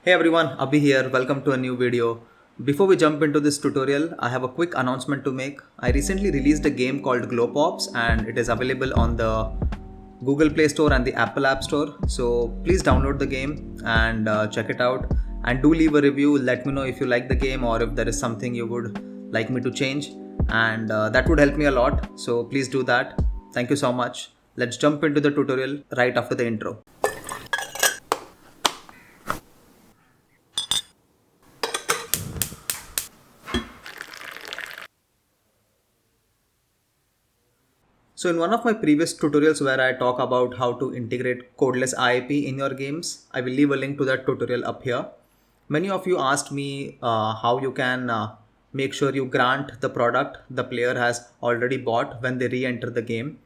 Hey everyone, Abhi here. Welcome to a new video. Before we jump into this tutorial, I have a quick announcement to make. I recently released a game called Glowpops and it is available on the Google Play Store and the Apple App Store. So please download the game and check it out. And do leave a review. Let me know if you like the game or if there is something you would like me to change. And that would help me a lot. So please do that. Thank you so much. Let's jump into the tutorial right after the intro. So in one of my previous tutorials where I talk about how to integrate codeless IAP in your games, I will leave a link to that tutorial up here. Many of you asked me how you can make sure you grant the product the player has already bought when they re-enter the game.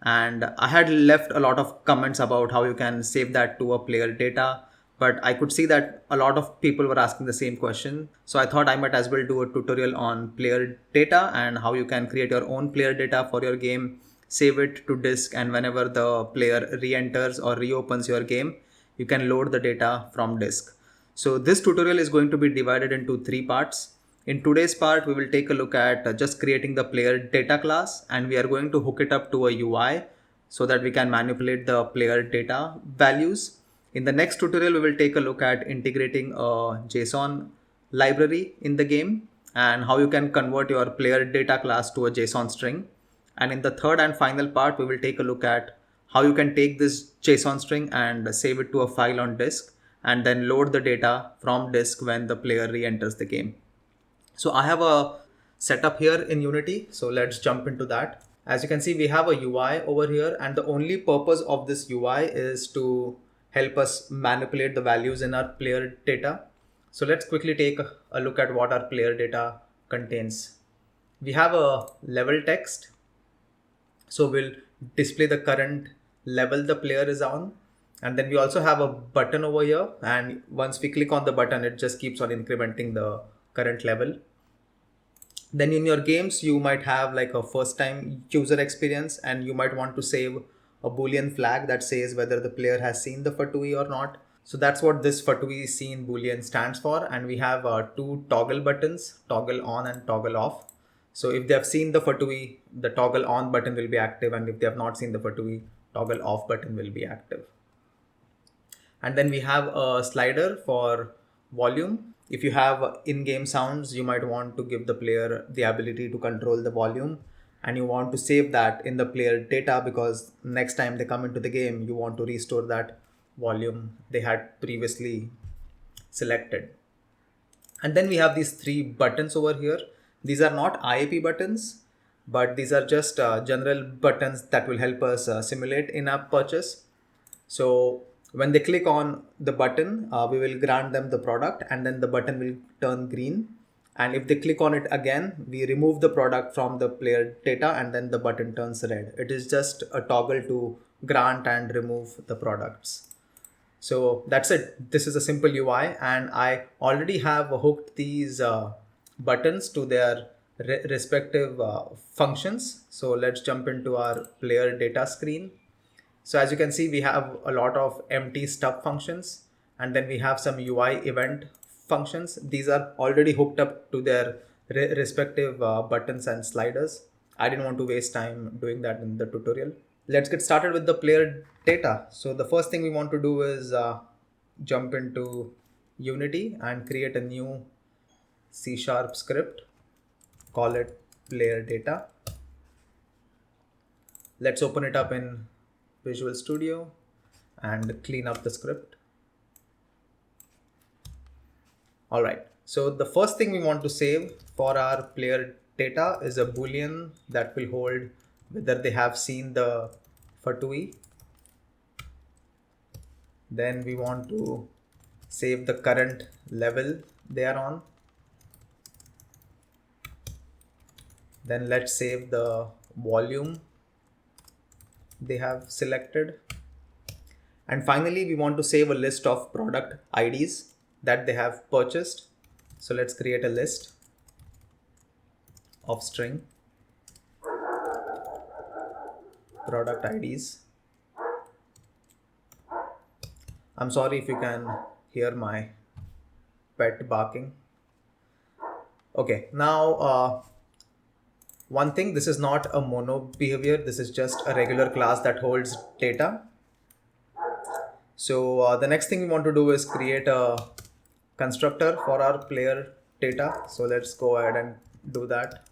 And I had left a lot of comments about how you can save that to a player data, but I could see that a lot of people were asking the same question. So I thought I might as well do a tutorial on player data and how you can create your own player data for your game, save it to disk, and whenever the player re-enters or reopens your game, you can load the data from disk. So this tutorial is going to be divided into three parts. In today's part, we will take a look at just creating the player data class, and we are going to hook it up to a UI so that we can manipulate the player data values. In the next tutorial, we will take a look at integrating a JSON library in the game and how you can convert your player data class to a JSON string. And in the third and final part, we will take a look at how you can take this JSON string and save it to a file on disk and then load the data from disk when the player re-enters the game. So I have a setup here in Unity. So let's jump into that. As you can see, we have a UI over here, and the only purpose of this UI is to help us manipulate the values in our player data. So let's quickly take a look at what our player data contains. We have a level text. So we'll display the current level the player is on. And then we also have a button over here. And once we click on the button, it just keeps on incrementing the current level. Then in your games, you might have like a first time user experience and you might want to save a Boolean flag that says whether the player has seen the Fatui or not. So that's what this Fatui seen Boolean stands for. And we have two toggle buttons, toggle on and toggle off. So if they have seen the Fatui, the toggle on button will be active. And if they have not seen the Fatui, toggle off button will be active. And then we have a slider for volume. If you have in-game sounds, you might want to give the player the ability to control the volume, and you want to save that in the player data because next time they come into the game, you want to restore that volume they had previously selected. And then we have these three buttons over here. These are not IAP buttons, but these are just general buttons that will help us simulate in-app purchase. So when they click on the button, we will grant them the product and then the button will turn green. And if they click on it again, we remove the product from the player data and then the button turns red. It is just a toggle to grant and remove the products. So that's it. This is a simple UI and I already have hooked these buttons to their respective functions. So let's jump into our player data screen. So as you can see, we have a lot of empty stub functions, and then we have some UI event functions. These are already hooked up to their respective buttons and sliders. I didn't want to waste time doing that in the tutorial. Let's get started with the player data. So the first thing we want to do is jump into Unity and create a new C# script. Call it player data. Let's open it up in Visual Studio and clean up the script. All right. So the first thing we want to save for our player data is a Boolean that will hold whether they have seen the Fatui. Then we want to save the current level they are on. Then let's save the volume they have selected. And finally, we want to save a list of product IDs that they have purchased. So let's create a list of string product IDs. I'm sorry if you can hear my pet barking. Okay, now one thing, this is not a mono behavior, this is just a regular class that holds data. So the next thing we want to do is create a constructor for our player data. So let's go ahead and do that.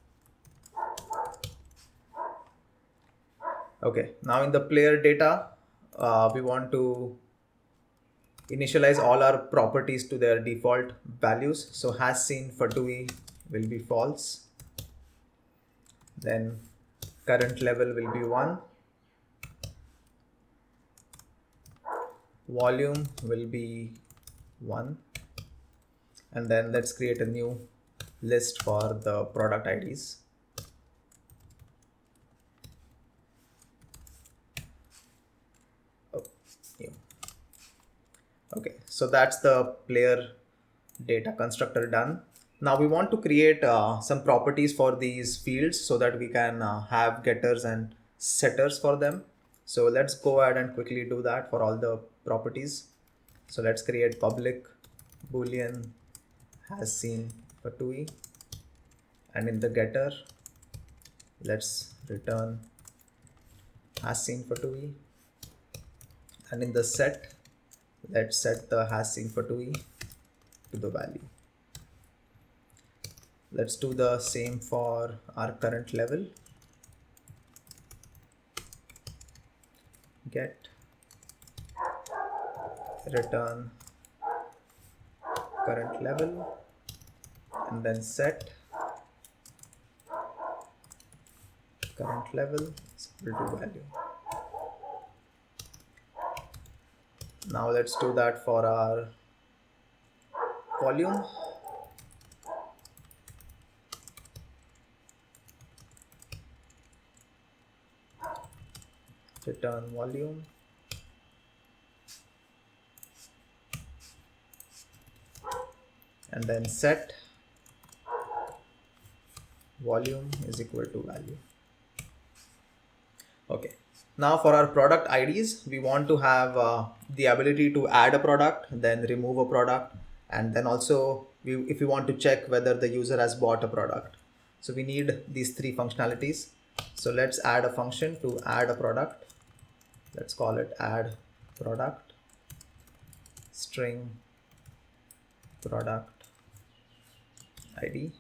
Okay, now in the player data, we want to initialize all our properties to their default values. So has seen for TUI will be false. Then current level will be 1. Volume will be 1. And then let's create a new list for the product IDs. Okay, so that's the player data constructor done. Now we want to create some properties for these fields so that we can have getters and setters for them. So let's go ahead and quickly do that for all the properties. So let's create public boolean has seen for TUI, and in the getter let's return has seen for TUI, and in the set let's set the has seen for TUI to the value. Let's do the same for our current level. Get return current level, and then set current level is equal to value. Now let's do that for our volume. Return volume, and then set volume is equal to value. Okay, now for our product IDs, we want to have the ability to add a product, then remove a product, and then also if we want to check whether the user has bought a product. So we need these 3 functionalities. So let's add a function to add a product. Let's call it add product string product ID.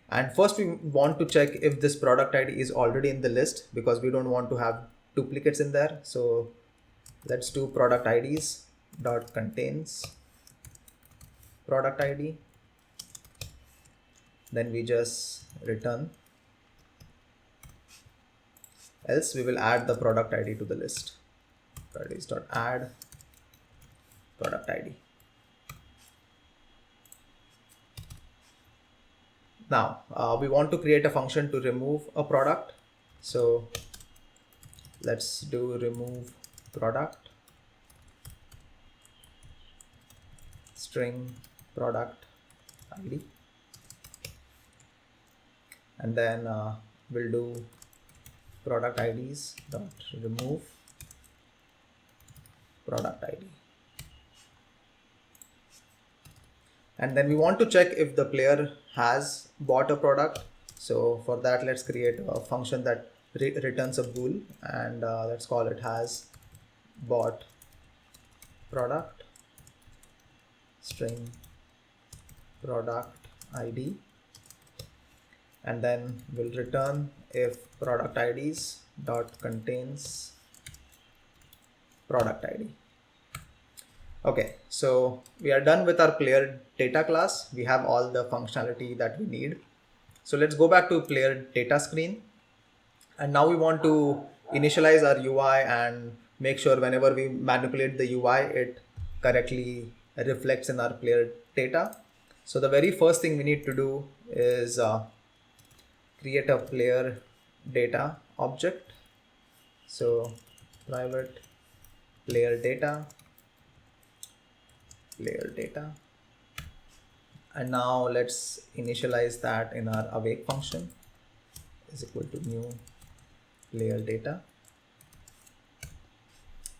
And first we want to check if this product ID is already in the list, because we don't want to have duplicates in there. So let's do product IDs dot contains product ID. Then we just return, else we will add the product ID to the list. IDs dot add product ID. Now we want to create a function to remove a product. So let's do remove product string product ID, and then we'll do product IDs dot remove product ID. And then we want to check if the player has bought a product. So for that, let's create a function that returns a bool, and let's call it has bought product string product ID, and then we'll return if product IDs dot contains product ID. Okay, so we are done with our player data class. We have all the functionality that we need. So let's go back to player data screen, and now we want to initialize our UI and make sure whenever we manipulate the UI, it correctly reflects in our player data. So the very first thing we need to do is create a player data object. So private player data, and now let's initialize that in our awake function is equal to new player data.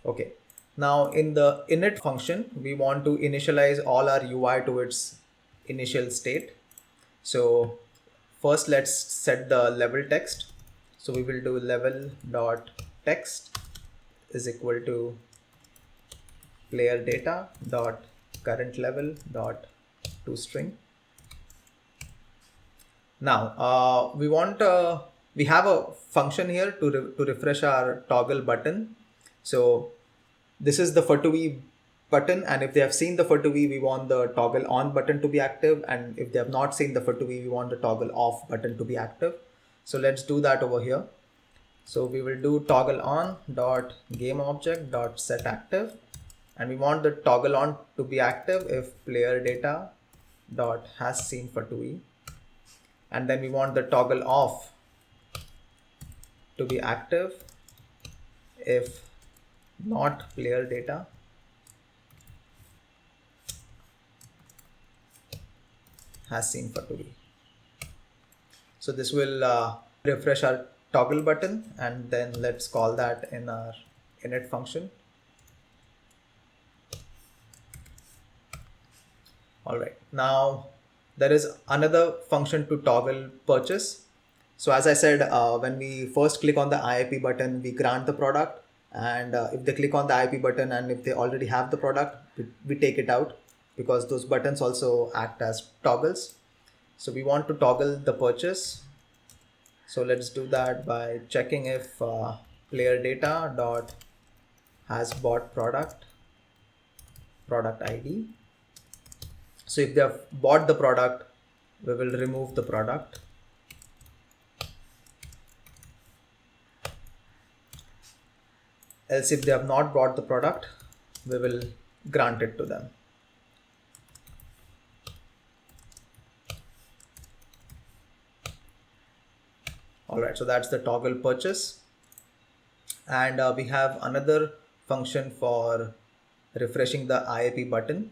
Okay, Now in the init function, we want to initialize all our UI to its initial state. So first let's set the level text. So we will do level dot text is equal to player data dot current level dot toString. Now we have a function here to refresh our toggle button. So this is the for2v button, and if they have seen the for2v, we want the toggle on button to be active, and if they have not seen the for2v, we want the toggle off button to be active. So let's do that over here. So we will do toggle on dot game object dot set active, and we want the toggle on to be active if player data dot has seen for2v, and then we want the toggle off to be active if not player data has seen for2v. So this will refresh our toggle button, and then let's call that in our init function. All right, now there is another function to toggle purchase. So as I said, when we first click on the IIP button, we grant the product, and if they click on the IIP button and if they already have the product, we take it out, because those buttons also act as toggles. So we want to toggle the purchase. So let's do that by checking if player data dot has bought product ID. So if they have bought the product, we will remove the product. Else if they have not bought the product, we will grant it to them. All right, so that's the toggle purchase. And we have another function for refreshing the IIP button.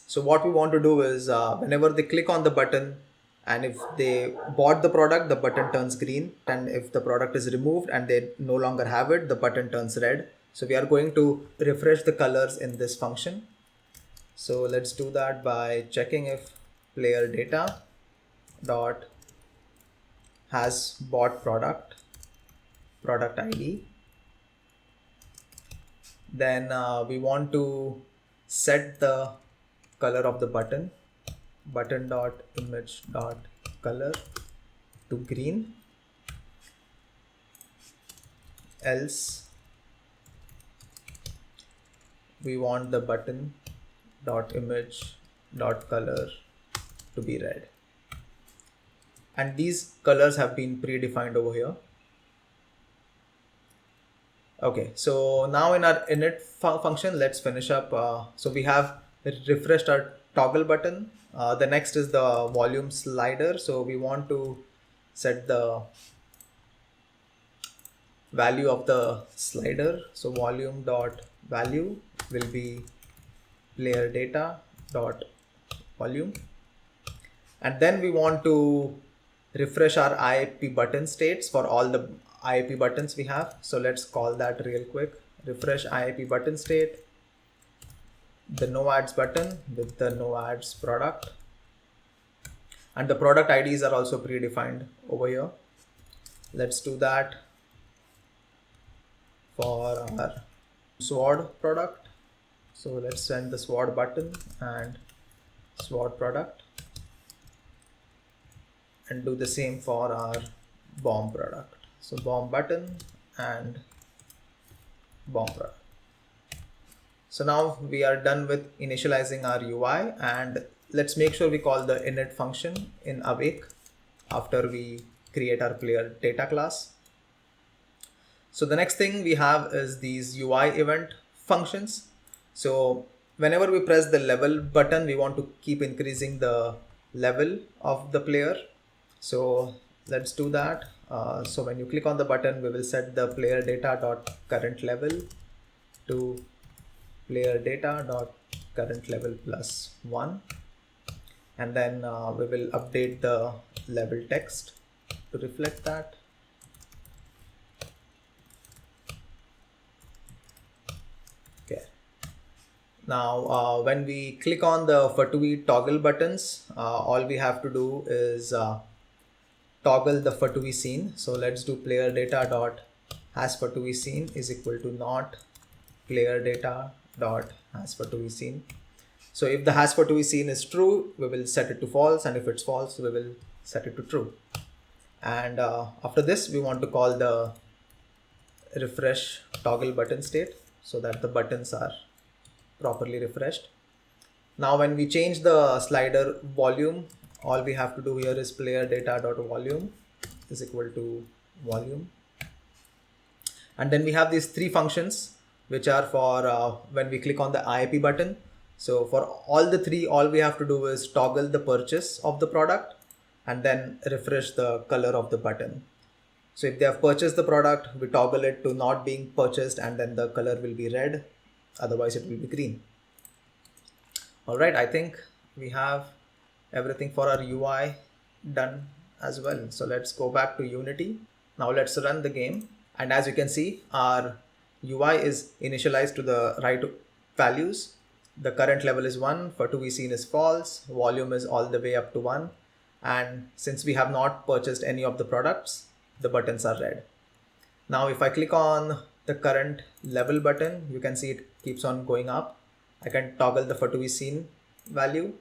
So what we want to do is whenever they click on the button, and if they bought the product, the button turns green, and if the product is removed and they no longer have it, the button turns red. So we are going to refresh the colors in this function. So let's do that by checking if player data dot has bought product ID. Then we want to set the color of the button dot image dot color to green, else we want the button dot image dot color to be red, and these colors have been predefined over here. Okay, so now in our init function, let's finish up. So we have refreshed our toggle button. The next is the volume slider. So we want to set the value of the slider. So volume dot value will be player data dot volume, and then we want to refresh our IIP button states for all the IIP buttons we have. So let's call that real quick. Refresh IIP button state, the no ads button with the no ads product, and the product IDs are also predefined over here. Let's do that for our sword product. So let's send the sword button and sword product, and do the same for our bomb product. So bomb button and bomb product. So now we are done with initializing our UI, and let's make sure we call the init function in awake after we create our player data class. So the next thing we have is these UI event functions. So whenever we press the level button, we want to keep increasing the level of the player. So let's do that. So when you click on the button, we will set the player data dot current level to player data dot current level plus 1, and then we will update the level text to reflect that. Okay, Now, when we click on the Fatui toggle buttons, all we have to do is toggle the Fatui scene. So let's do player data dot has Fatui scene is equal to not player data dot has Fatui scene. So if the has Fatui scene is true, we will set it to false, and if it's false, we will set it to true. And after this, we want to call the refresh toggle button state so that the buttons are properly refreshed. Now when we change the slider volume, all we have to do here is player data dot volume is equal to volume. And then we have these three functions which are for when we click on the IAP button. So for all the three, all we have to do is toggle the purchase of the product and then refresh the color of the button. So if they have purchased the product, we toggle it to not being purchased, and then the color will be red, otherwise it will be green. All right, I think we have everything for our UI done as well. So let's go back to Unity. Now let's run the game. And as you can see, our UI is initialized to the right values. The current level is 1, Fatui scene is false, volume is all the way up to 1. And since we have not purchased any of the products, the buttons are red. Now if I click on the current level button, you can see it keeps on going up. I can toggle the Fatui scene value.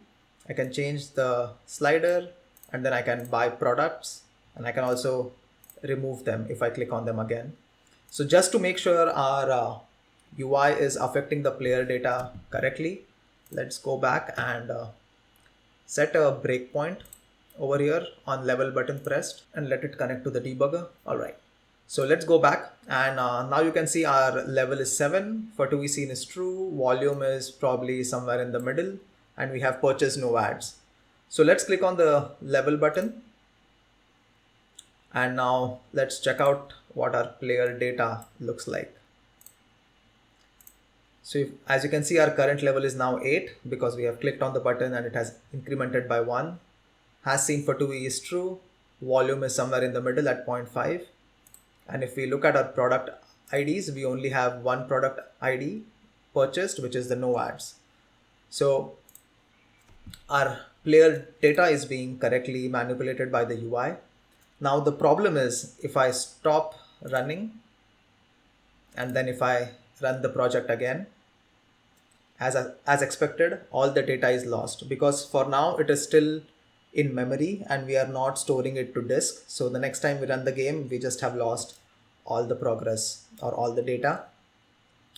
I can change the slider, and then I can buy products, and I can also remove them if I click on them again. So just to make sure our UI is affecting the player data correctly, let's go back and set a breakpoint over here on level button pressed and let it connect to the debugger. All right. So let's go back, and now you can see our level is 7, Fatui scene is true, volume is probably somewhere in the middle, and we have purchased no ads. So let's click on the level button, and now let's check out what our player data looks like. So as you can see, our current level is now 8 because we have clicked on the button and it has incremented by 1. Has seen Fatui is true, volume is somewhere in the middle at 0.5. And if we look at our product IDs, we only have one product ID purchased, which is the no ads. So our player data is being correctly manipulated by the UI. Now the problem is if I stop running and then if I run the project again, as expected, all the data is lost because for now it is still in memory and we are not storing it to disk. So the next time we run the game, we just have lost all the progress or all the data.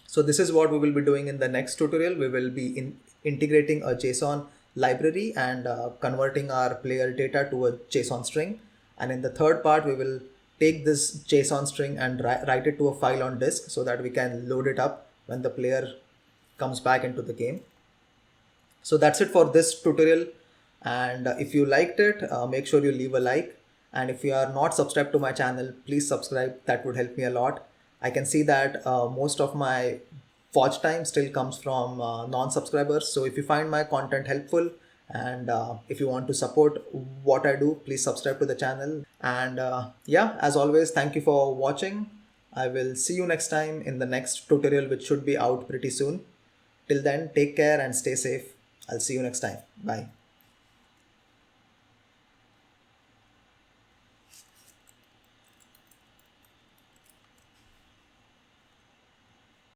So this is what we will be doing in the next tutorial. We will be integrating a JSON library and converting our player data to a JSON string. And in the third part, we will take this JSON string and write it to a file on disk so that we can load it up when the player comes back into the game. So that's it for this tutorial. And if you liked it, make sure you leave a like. And if you are not subscribed to my channel, please subscribe. That would help me a lot. I can see that most of my watch time still comes from non-subscribers. So if you find my content helpful and if you want to support what I do, please subscribe to the channel. And yeah, as always, thank you for watching. I will see you next time in the next tutorial, which should be out pretty soon. Till then, take care and stay safe. I'll see you next time. Bye.